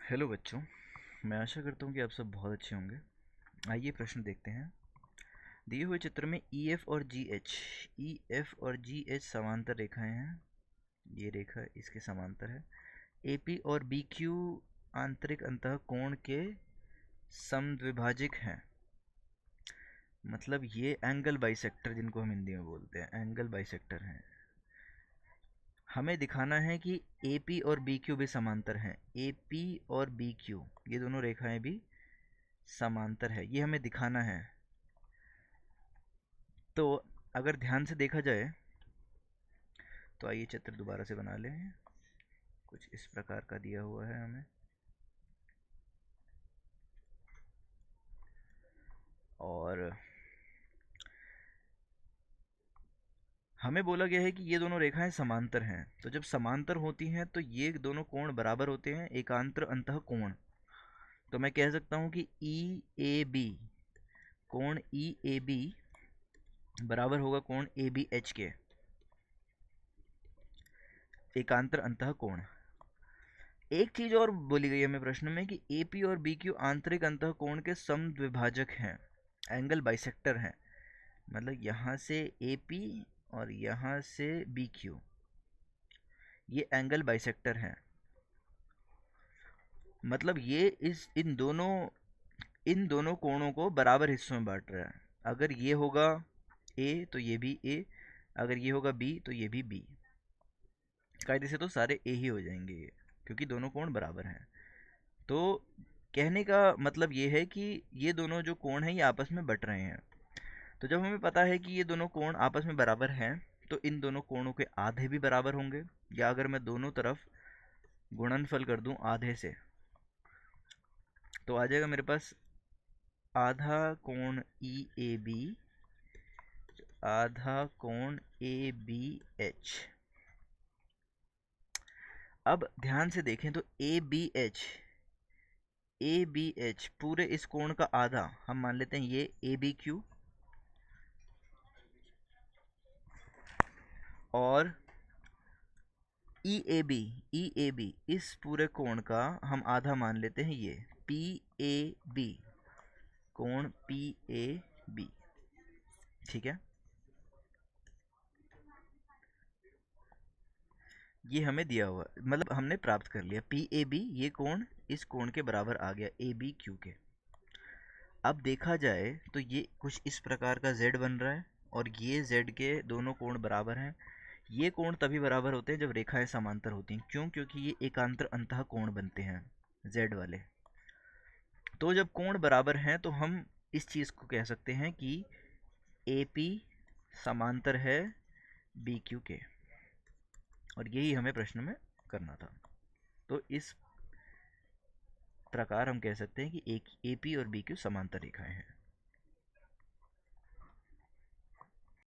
Hello बच्चों। मैं आशा करता हूँ कि आप सब बहुत अच्छे होंगे। आइए प्रश्न देखते हैं। दिए हुए चित्र में ई एफ और जी एच समांतर रेखाएं हैं। ये रेखा इसके समांतर है। ए पी और बी क्यू आंतरिक अंतः कोण के समद्विभाजक हैं। मतलब ये एंगल बाइसेक्टर, जिनको हम हिंदी में बोलते हैं, एंगल बाइसेक्टर हैं। हमें दिखाना है कि ए पी और बी क्यू भी समांतर हैं। ए पी और बी क्यू, ये दोनों रेखाएं भी समांतर है, ये हमें दिखाना है। तो अगर ध्यान से देखा जाए तो आइए चित्र दोबारा से बना लें। कुछ इस प्रकार का दिया हुआ है हमें, और हमें बोला गया है कि ये दोनों रेखाएं समांतर हैं। तो जब समांतर होती हैं तो ये दोनों कोण बराबर होते हैं, एकांतर अंतः कोण। तो मैं कह सकता हूं कि ई ए बी, कोण ई ए बी बराबर होगा कोण ए बी एच के, एकांतर अंतः कोण। एक चीज और बोली गई है हमें प्रश्न में कि ए पी और बी क्यू आंतरिक अंतः कोण के समद्विभाजक हैं, एंगल बाइसेक्टर हैं। मतलब यहाँ से ए पी और यहाँ से बी क्यू, ये एंगल बाइसेक्टर हैं। मतलब ये इन दोनों कोणों को बराबर हिस्सों में बांट रहा है। अगर ये होगा ए तो ये भी ए, अगर ये होगा बी तो ये भी बी। कायदे से तो सारे ए ही हो जाएंगे ये, क्योंकि दोनों कोण बराबर हैं। तो कहने का मतलब ये है कि ये दोनों जो कोण हैं ये आपस में बट रहे हैं। तो जब हमें पता है कि ये दोनों कोण आपस में बराबर हैं, तो इन दोनों कोणों के आधे भी बराबर होंगे। या अगर मैं दोनों तरफ गुणनफल कर दूं आधे से, तो आ जाएगा मेरे पास आधा कोण ई ए बी, आधा कोण ए बी एच। अब ध्यान से देखें तो ए बी एच पूरे इस कोण का आधा हम मान लेते हैं, ये ए बी क्यू, और ई ए बी इस पूरे कोण का हम आधा मान लेते हैं, ये पी ए बी, कोण पी ए बी। ठीक है, ये हमें दिया हुआ, मतलब हमने प्राप्त कर लिया पी ए बी, ये कोण इस कोण के बराबर आ गया ए बी क्यू के। अब देखा जाए तो ये कुछ इस प्रकार का z बन रहा है, और ये z के दोनों कोण बराबर हैं। ये कोण तभी बराबर होते हैं जब रेखाएं समांतर होती हैं। क्यों? क्योंकि ये एकांतर अंतः कोण बनते हैं z वाले। तो जब कोण बराबर हैं तो हम इस चीज़ को कह सकते हैं कि AP समांतर है BQ के, और यही हमें प्रश्न में करना था। तो इस प्रकार हम कह सकते हैं कि एक AP और BQ समांतर रेखाएं हैं।